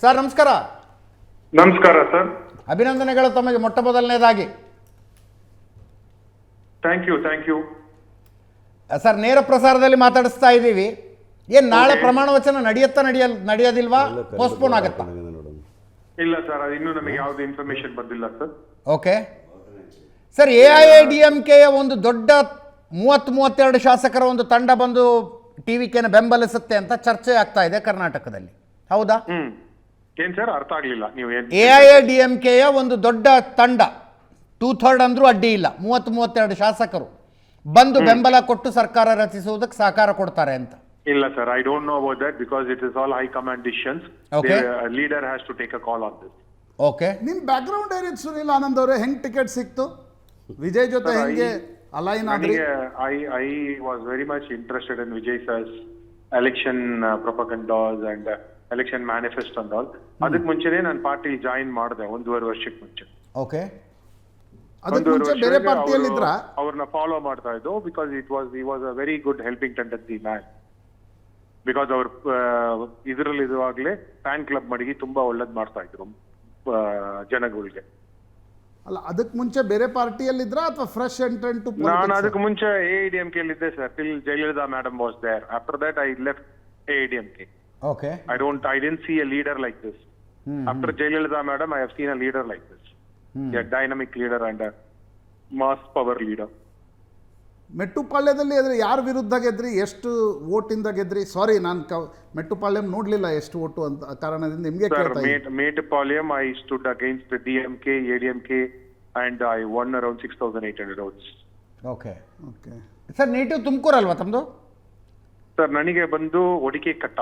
Sir ನಮಸ್ಕಾರ. ನಮಸ್ಕಾರ sir. ಅಭಿನಂದನೆಗಳು ತಮಗೆ ಮೊಟ್ಟ ಮೊದಲನೇದಾಗಿ. Thank you. ಸರ್ ನೇರ ಪ್ರಸಾರದಲ್ಲಿ ಮಾತಾಡಿಸ್ತಾ ಇದ್ದೀವಿ. ಏನು ನಾಳೆ ಪ್ರಮಾಣ ವಚನ ನಡೆಯೋದಿಲ್ವಾ, ಪೋಸ್ಟ್ಪೋನ್ ಆಗುತ್ತಾ? ಇಲ್ಲ ಸರ್, ಅದು ಇನ್ನೂ ನಮಗೆ ಯಾವುದೇ ಇನ್ಫಾರ್ಮೇಶನ್ ಬಂದಿಲ್ಲ ಸರ್. ಓಕೆ ಸರ್, AIADMKಯ ಒಂದು ದೊಡ್ಡ 32 ಶಾಸಕರ ಒಂದು ತಂಡ ಬಂದು TVKನ ಬೆಂಬಲಿಸುತ್ತೆ ಅಂತ ಚರ್ಚೆ ಆಗ್ತಾ ಇದೆ ಕರ್ನಾಟಕದಲ್ಲಿ, ಹೌದಾ? ಏನ್ ಸರ್, ಅರ್ಥ ಆಗ್ಲಿಲ್ಲ ನೀವು ಏನ್? AIADMKಯ ಒಂದು ದೊಡ್ಡ ತಂಡ, 2/3 ಅಂದ್ರೂ ಅಡ್ಡಿ ಇಲ್ಲ, 32 ಶಾಸಕರು ಬಂದು ಬೆಂಬಲ ಕೊಟ್ಟು ಸರ್ಕಾರ ರಚಿಸುವುದಕ್ಕೆ ಸಹಕಾರ ಕೊಡ್ತಾರೆ ಅಂತ. ಇಲ್ಲ sir, I don't know about that because it is all high command decisions. Leader has to take a call on this. Okay, ನಿಮ್ ಬ್ಯಾಕ್ ಗ್ರೌಂಡ್ ಏನಿತ್ತು ಸುನಿಲ್ ಆನಂದ್ ಅವರೇ? ಹೆಂಗ್ ಟಿಕೆಟ್ ಸಿಕ್ತು? ವಿಜಯ್ ಜೊತೆ ಹೆಂಗೆ ಅಲೈನ್ ಆದ್ರಿ? I was very much interested in Vijay sir's election propagandas and election manifesto and all. ಅದಕ್ಕೆ ಮುಂಚೆನೆ ನಾನು ಪಾರ್ಟಿ ಜಾಯಿನ್ ಮಾಡಿದೆ 1.5 ವರ್ಷಕ್ಕೆ ಮುಂಚೆ. ಓಕೆ, ಅದಕ್ಕೆ ಮುಂಚೆ ಬೇರೆ ಪಾರ್ಟಿಯಲ್ಲಿ ಇದ್ರ? ಅವ್ರನ್ನ ಫಾಲೋ ಮಾಡ್ತಾ ಇದ್ದು because he was a very good helping tendency man. Because ಅವ್ರು ಇದರಲ್ಲಿ ಇರುವಾಗಲೇ ಫ್ಯಾನ್ ಕ್ಲಬ್ ಮಡಗಿ ತುಂಬಾ ಒಳ್ಳೇದ್ ಮಾಡ್ತಾ ಇದ್ರು ಜನಗಳಿಗೆ. ಅಲ್ಲ, ಅದಕ್ಕೆ ಮುಂಚೆ ಬೇರೆ ಪಾರ್ಟಿಯಲ್ಲಿ ಇದ್ರ ಅಥವಾ ಫ್ರೆಶ್ ಎಂಟ್ರೆಂಟ್ ಟು ಪಾಲಿಟಿಕ್ಸ್? ನಾನು ಅದಕ್ಕೆ ಮುಂಚೆ AIDMK ಇದ್ದೆ sir, till Jayalalithaa madam was there. After that I left AIDMK. Okay, I didn't see a leader like this. After Jayalalitha madam, I have seen a leader like this. A dynamic leader and a mass power leader. ಮೆಟ್ಟುಪಾಳ್ಯದಲ್ಲಿ ಆದ್ರೆ ಯಾರ ವಿರುದ್ಧ ಗೆದ್ರಿ? ಎಷ್ಟು ವೋಟಿಂದ ಗೆದ್ರಿ? ಸಾರಿ, ನಾನು ಮೆಟ್ಟುಪಾಳ್ಯಂ ನೋಡ್ಲಿಲ್ಲ ಎಷ್ಟು vote ಅಂತ ಕಾರಣದಿಂದ ನಿಮ್ಗೆ ಕೇಳ್ತಾ ಇದ್ದೀನಿ. Metupalayam, I stood against the DMK, ADMK and I won around 6,800 votes. Okay. Okay sir, native Tumakuru ಅಲ್ವಾ ತಮ್ಮದು? ಸರ್, ನನಗೆ ಬಂದು ಒಡಿಕೆ ಕಟ್ಟ.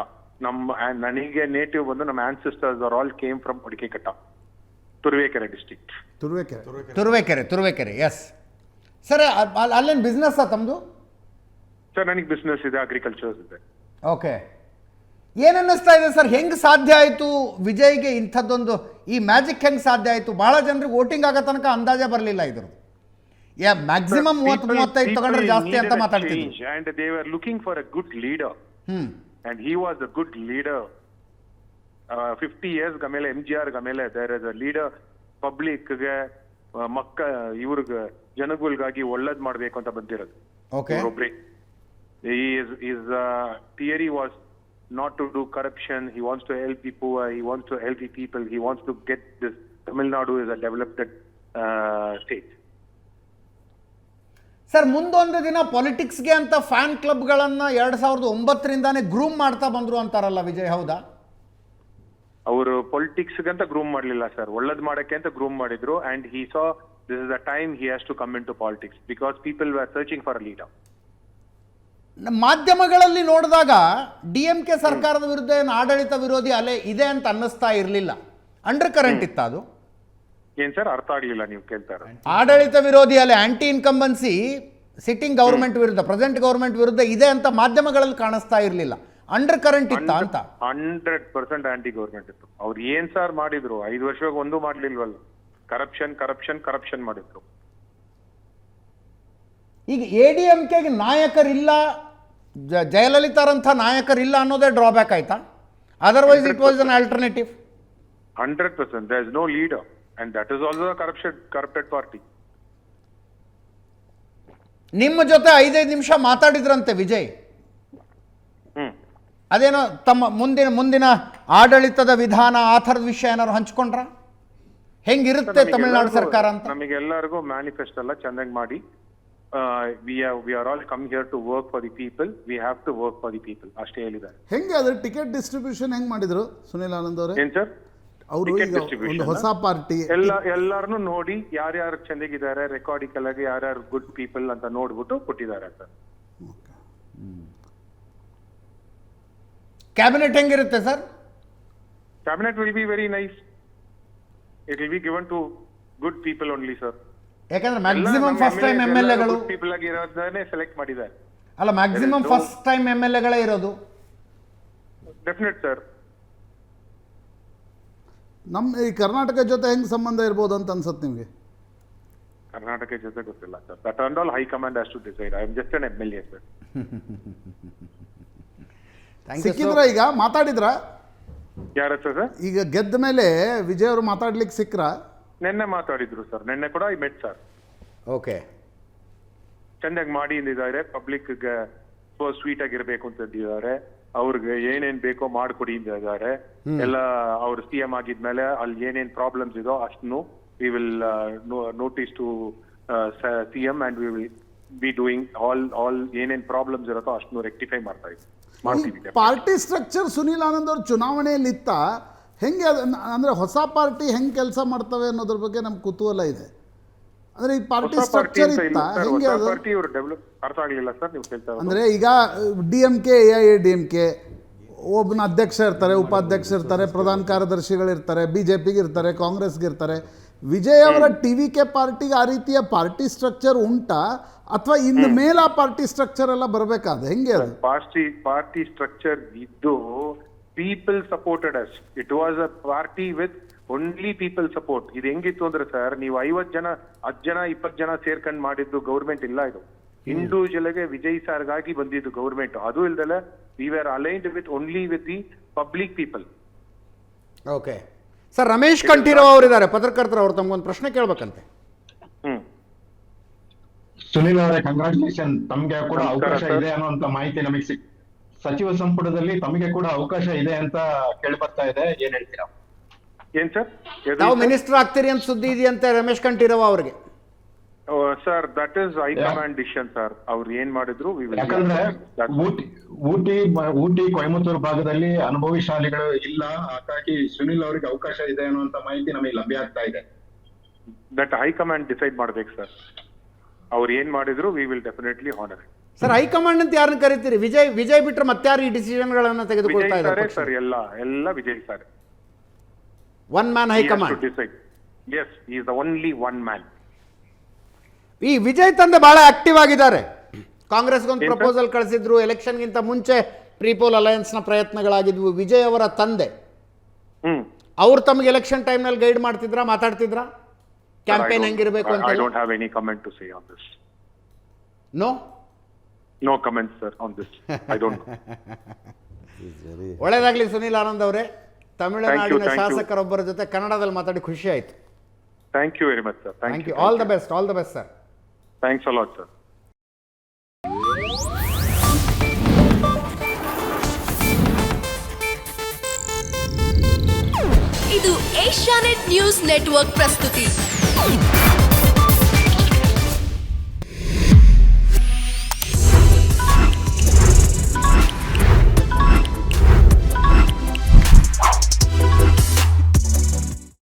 ನನಗೆ ನೇಟಿವ್ ಬಂದು ನಮ್ಮ ancestors are all came from ಒಡಿಕೆ ಕಟ್ಟ, Turuvekere district. Turuvekere, yes. Sir, ಅಲ್ಲೇನು ಬಿಸ್ನೆಸ್ ತಮ್ಮದು? ಸರ್, ನನಗೆ ಬಿಸ್ನೆಸ್ ಇದೆ, ಅಗ್ರಿಕಲ್ಚರ್ಸ್ ಇದೆ. ಓಕೆ, ಏನನ್ನಿಸ್ತಾ ಇದೆ ಸರ್, ಹೆಂಗೆ ಸಾಧ್ಯ ಆಯಿತು ವಿಜಯ್ಗೆ ಇಂಥದ್ದೊಂದು ಈ ಮ್ಯಾಜಿಕ್ ಹೆಂಗೆ ಸಾಧ್ಯ ಆಯಿತು? ಭಾಳ ಜನರಿಗೆ ವೋಟಿಂಗ್ ಆಗೋ ತನಕ ಅಂದಾಜೆ ಬರಲಿಲ್ಲ ಇದ್ರದ್ದು. ಮ್ಯಾಕ್ಸಿಮಮ್ 30-35 ತಗೊಂಡ್ರೆ ಜಾಸ್ತಿ ಅಂತ ಮಾತಾಡ್ತಿದ್ರು. And they were looking for a good leader. And he was a good leader. 50 years ಗಮೇಲೆ MGR ಗಮೇಲೆ there is a leader public ಗೆ ಇವ್ರಿಗೆ ಜನಗಳಿಗಾಗಿ ಒಳ್ಳೇದ್ ಮಾಡ್ಬೇಕು ಅಂತ ಬಂದಿರೋದು. ಓಕೆ, ಒಬ್ರೆ his theory was not to do corruption. He wants to help the poor, he wants to help the people, he wants to get this Tamil Nadu is a developed state. Sir, ಮುಂದೊಂದು ದಿನ ಪೊಲಿಟಿಕ್ಸ್ಗೆ ಅಂತ fan ಕ್ಲಬ್ಗಳನ್ನು 2009ರಿಂದಾನೇ groom ಮಾಡ್ತಾ ಬಂದ್ರು ಅಂತಾರಲ್ಲ ವಿಜಯ್, ಹೌದಾ? ಅವರು politics ಅಂತ groom ಮಾಡಲಿಲ್ಲ ಸರ್, ಒಳ್ಳೇದ್ ಮಾಡಕ್ಕೆ ಅಂತ ಗ್ರೂಮ್ ಮಾಡಿದ್ರು. And he saw this is the time he has to come into politics because people were searching for a leader. ಮಾಧ್ಯಮಗಳಲ್ಲಿ ನೋಡಿದಾಗ DMK ಸರ್ಕಾರದ ವಿರುದ್ಧ ಏನು ಆಡಳಿತ ವಿರೋಧಿ ಅಲೆ ಇದೆ ಅಂತ ಅನ್ನಿಸ್ತಾ ಇರಲಿಲ್ಲ. ಅಂಡರ್ ಕರೆಂಟ್ ಇತ್ತ ಅದು? ಏನ್ ಸರ್, ಅರ್ಥ ಆಗ್ಲಿಲ್ಲ ನೀವು ಕೇಳ್ತಾರ? ಆಡಳಿತ ವಿರೋಧಿ ಅಲೆ, ಆಂಟಿ ಇನ್ಕಂಬನ್ಸಿ ಸಿಟ್ಟಿಂಗ್ ಗವರ್ಮೆಂಟ್ ವಿರುದ್ಧ, ಪ್ರೆಸೆಂಟ್ ಗವರ್ಮೆಂಟ್ ವಿರುದ್ಧ ಇದೆ ಅಂತ ಮಾಧ್ಯಮಗಳಲ್ಲಿ ಕಾಣಿಸ್ತಾ ಇರಲಿಲ್ಲ. ಅಂಡರ್ ಕರೆಂಟ್ ಇತ್ತ ಅಂತ? 100% ಆಂಟಿ ಗವರ್ಮೆಂಟ್ ಇತ್ತು. ಅವ್ರು ಏನ್ ಸರ್ ಮಾಡಿದ್ರು? 5 ವರ್ಷಕ್ಕೆ ಒಂದು ಮಾಡ್ಲಿಲ್ವಲ್ಲ. ಕರಪ್ಷನ್ ಮಾಡಿದ್ರು. ಈಗ ADMKಗೆ ನಾಯಕರಿಲ್ಲ, ಜಯಲಲಿತಾರಂಥ ನಾಯಕರಿಲ್ಲ ಅನ್ನೋದೇ ಡ್ರಾಬ್ಯಾಕ್ ಆಯ್ತಾ? Otherwise it was an alternative. 100% there is no leader and that is also a corrupted party. ನಿಮ್ಮ ಜೊತೆ 5 ನಿಮಿಷ ಮಾತಾಡಿದ್ರಂತೆ ವಿಜಯ್. ಅದೇನೋ ತಮ್ಮ ಮುಂದಿನ ಆಡಳಿತದ ವಿಧಾನ ಆ ಥರದ ವಿಷಯ ಏನಾದ್ರು ಹಂಚ್ಕೊಂಡ್ರ? ಹೆಂಗಿರುತ್ತೆ ತಮಿಳುನಾಡು ಸರ್ಕಾರ ಅಂತ? ನಮಗೆಲ್ಲರಿಗೂ ಮ್ಯಾನಿಫೆಸ್ಟೋ ಎಲ್ಲ ಚೆನ್ನಾಗಿ ಮಾಡಿ, we are all come here to work for the people, we have to work for the people ಅಷ್ಟೇ ಹೇಳಿದ್ದಾರೆ. ಹೆಂಗೆ ಅದು ಟಿಕೆಟ್ ಡಿಸ್ಟ್ರಿಬ್ಯೂಷನ್ ಹೆಂಗ್ ಮಾಡಿದ್ರು ಸುನಿಲ್ ಆನಂದ್ ಅವರೇ? ಏನ್ ಸರ್, ಅವರು ಒಂದು ಹೊಸ ಪಾರ್ಟಿ ಎಲ್ಲಾರನ್ನು ನೋಡಿ ಯಾರ್ಯಾರು ಚೆನ್ನಾಗಿದ್ದಾರೆ, ರೆಕಾರ್ಡಿಕಲ್ ಆಗಿ ಯಾರ್ಯಾರು ಗುಡ್ ಪೀಪಲ್ ಅಂತ ನೋಡ್ಬಿಟ್ಟು ಕೊಟ್ಟಿದ್ದಾರೆ ಸರ್. ಕ್ಯಾಬಿನೆಟ್ ಹೆಂಗಿರುತ್ತೆ sir? Cabinet will be very nice. It will be given to good people only sir. ಯಾಕಂದ್ರೆ ಮ್ಯಾಕ್ಸಿಮಮ್ ಫಸ್ಟ್ ಟೈಮ್ MLAಗಳು ಪೀಪಲ್ ಆಗಿ ಇರೋದನ್ನೇ ಸೆಲೆಕ್ಟ್ ಮಾಡಿದ್ದಾರೆ. ಅಲ್ಲ, ಮ್ಯಾಕ್ಸಿಮಮ್ ಫಸ್ಟ್ ಟೈಮ್ MLAಗಳೇ ಇರೋದು. Definite sir. ನಮ್ಮ ಈ ಕರ್ನಾಟಕ ಜೊತೆ ಹೆಂಗ್ ಸಂಬಂಧ ಇರ್ಬೋದು ಅಂತ ಅನ್ಸುತ್ತೆ ನಿಮ್ಗೆ? ಕರ್ನಾಟಕ ಜೊತೆ ಗೊತ್ತಿಲ್ಲ sir. That and all high command has to decide. I am just an MLA sir. ಸಿಕ್ಕಿದ್ರ ಈಗ ಮಾತಾಡಿದ್ರ? ಯಾರ ಹತ್ರ ಸರ್? ಈಗ ಗೆದ್ದ ಮೇಲೆ ವಿಜಯ್ ಅವರು ಮಾತಾಡ್ಲಿಕ್ಕೆ ಸಿಕ್ರಾ? ನಿನ್ನೆ ಮಾತಾಡಿದ್ರು ಸರ್, ನಿನ್ನೆ ಕೂಡ ಐ ಮೆಟ್ ಸರ್. ಓಕೆ. ಚೆನ್ನಾಗಿ ಮಾಡಿ ಅಂದಿದ್ದಾರೆ, ಪಬ್ಲಿಕ್ಗೆ ಸೊ ಸ್ವೀಟ್ ಆಗಿರ್ಬೇಕು ಅಂತ ಅಂದಿದ್ದಾರೆ, ಅವ್ರಿಗೆ ಏನೇನ್ ಬೇಕೋ ಮಾಡ್ಕೊಡಿ ಅಂದಿದ್ದಾರೆ. ಎಲ್ಲ ಅವ್ರು CM ಆಗಿದ್ಮೇಲೆ ಅಲ್ಲಿ ಏನೇನ್ ಪ್ರಾಬ್ಲಮ್ಸ್ ಇದೋ ಅಷ್ಟನ್ನು we will notice to CM and we will be doing all ಏನೇನ್ ಪ್ರಾಬ್ಲಮ್ಸ್ ಇರುತ್ತೋ ಅಷ್ಟನ್ನು ರೆಕ್ಟಿಫೈ ಮಾಡ್ತೀವಿ. ಪಾರ್ಟಿ ಸ್ಟ್ರಕ್ಚರ್ ಸುನೀಲ್ ಆನಂದ್ ಅವ್ರ ಚುನಾವಣೆಯಲ್ಲಿ ಇತ್ತ ಹೆಂಗೆ ಅಂದ್ರೆ ಹೊಸ ಪಾರ್ಟಿ ಹೆಂಗೆ ಕೆಲಸ ಮಾಡ್ತವೆ ಅನ್ನೋದ್ರ ಬಗ್ಗೆ ನಮ್ಗೆ ಕುತೂಹಲ ಇದೆ. ಅಂದ್ರೆ ಈ ಪಾರ್ಟಿ ಸ್ಟ್ರಕ್ಚರ್ ಇತ್ತ ಹೆಂಗೆ ಅದು ಅರ್ಥ ಆಗ್ಲಿಲ್ಲ ಸರ್ ನೀವು ಕೇಳ್ತಾ ಇರೋದು? ಅಂದ್ರೆ ಈಗ DMK AIADMK ಒಬ್ಬನ ಅಧ್ಯಕ್ಷ ಇರ್ತಾರೆ, ಉಪಾಧ್ಯಕ್ಷ ಇರ್ತಾರೆ, ಪ್ರಧಾನ ಕಾರ್ಯದರ್ಶಿಗಳಿರ್ತಾರೆ, BJPಗೆ ಇರ್ತಾರೆ, ಕಾಂಗ್ರೆಸ್ಗೆ ಇರ್ತಾರೆ. ವಿಜಯ್ ಅವರ TVK ಪಾರ್ಟಿಗೆ ಆ ರೀತಿಯ ಪಾರ್ಟಿ ಸ್ಟ್ರಕ್ಚರ್ ಉಂಟಾ ಅಥವಾ ಇನ್ನು ಮೇಲೆ ಆ ಪಾರ್ಟಿ ಸ್ಟ್ರಕ್ಚರ್ ಎಲ್ಲ ಬರಬೇಕಾದ ಹೆಂಗೆ ಅದು? ಪಾರ್ಟಿ ಸ್ಟ್ರಕ್ಚರ್ ಇದ್ದು people supported us. It was a party with only people support. ಇದು ಹೆಂಗಿತ್ತು ಅಂದ್ರೆ ಸರ್, ನೀವು 50 ಜನ 10 ಜನ 20 ಜನ ಸೇರ್ಕೊಂಡು ಮಾಡಿದ್ದು ಗೌರ್ಮೆಂಟ್ ಇಲ್ಲ. ಇದು ಇಂಡಿವಿಜುವಲ್ ಗೆ ವಿಜಯ್ ಸಾರ್ಗಾಗಿ ಬಂದಿದ್ದು ಗೌರ್ಮೆಂಟ್. ಅದು ಇಲ್ದಲೆ we were aligned with only with the public people. Okay sir, Ramesh Kantheerav ಅವರಿದ್ದಾರೆ, ಪತ್ರಕರ್ತರು. ಅವ್ರು ತಮ್ಗೊಂದು ಪ್ರಶ್ನೆ ಕೇಳ್ಬೇಕಂತೆ. ಸುನಿಲ್ ಅವರೇ, ಕಂಗ್ರಾಚುಲೇಷನ್. ತಮಗೆ ಕೂಡ ಅವಕಾಶ ಇದೆ ಅನ್ನುವಂತ ಮಾಹಿತಿ ನಮಗೆ ಸಚಿವ ಸಂಪುಟದಲ್ಲಿ ತಮಗೆ ಕೂಡ ಅವಕಾಶ ಇದೆ ಅಂತ ಕೇಳಿ ಬರ್ತಾ ಇದೆ, ಏನ್ ಹೇಳ್ತೀರಾ? ಏನ್ ಸರ್? ತಾವು ಮಿನಿಸ್ಟರ್ ಆಗ್ತೀರಿ ಅಂತ ಸುದ್ದಿ ಇದೆಯಂತೆ ರಮೇಶ್ ಕಂಠೀರವ್ ಅವರಿಗೆ. Sir that is high command decision sir. ಅವ್ರು ಏನ್ ಮಾಡಿದ್ರು ಯಾಕಂದ್ರೆ ಊಟಿ ಕೊಯಮತ್ತೂರು ಭಾಗದಲ್ಲಿ ಅನುಭವಿಶಾಲಿಗಳು ಇಲ್ಲ, ಹಾಗಾಗಿ ಸುನಿಲ್ ಅವರಿಗೆ ಅವಕಾಶ ಇದೆ ಅನ್ನುವಂತ ಮಾಹಿತಿ ನಮಗೆ ಲಭ್ಯ ಆಗ್ತಾ ಇದೆ. ದಟ್ ಹೈಕಮಾಂಡ್ ಡಿಸೈಡ್ ಮಾಡ್ಬೇಕು ಸರ್. ಅವ್ರು ಏನ್ ಮಾಡಿದ್ರು we will definitely honour. Sir, high command ಅಂತ ಯಾರನ್ನ ಕರಿತೀರಿ? ವಿಜಯ್ ಬಿಟ್ರೆ ಮತ್ತಾರು ಈ ಡಿಸಿಷನ್ ಗಳನ್ನ ತೆಗೆದುಕೊಳ್ತಾ ಇದ್ದಾರೆ ಸರ್? ಎಲ್ಲ Vijay sir. One man high command. Yes, he is the only one man. ಈ ವಿಜಯ್ ತಂದೆ ಬಹಳ ಆಕ್ಟಿವ್ ಆಗಿದ್ದಾರೆ. ಕಾಂಗ್ರೆಸ್ಗೊಂದು ಪ್ರಪೋಸಲ್ ಕಳಿಸಿದ್ರು, ಎಲೆಕ್ಷನ್ಗಿಂತ ಮುಂಚೆ ಪ್ರೀಪೋಲ್ ಅಲಯನ್ಸ್ ನ ಪ್ರಯತ್ನಗಳಾಗಿದ್ವು. ವಿಜಯ್ ಅವರ ತಂದೆ ಅವ್ರು ತಮಗೆ ಎಲೆಕ್ಷನ್ ಟೈಮ್ ನಲ್ಲಿ ಗೈಡ್ ಮಾಡ್ತಿದ್ರಾ, ಮಾತಾಡ್ತಿದ್ರಾ ಕ್ಯಾಂಪೇನ್ ಹೆಂಗಿರ್ಬೇಕು ಅಂತ? I don't have any comment to say on this. No comments sir on this. I don't know. ಒಳ್ಳೆಯದಾಗಲಿ ಸುನೀಲ್ ಆನಂದ್ ಅವರೇ. ತಮಿಳುನಾಡಿನ ಶಾಸಕರೊಬ್ಬರ ಜೊತೆ ಕನ್ನಡದಲ್ಲಿ ಮಾತಾಡಿ ಖುಷಿ ಆಯ್ತು. Thank you very much sir. Thank you. All the best sir. Thanks a lot sir. ಇದು Asianet news network ಪ್ರಸ್ತುತಿ.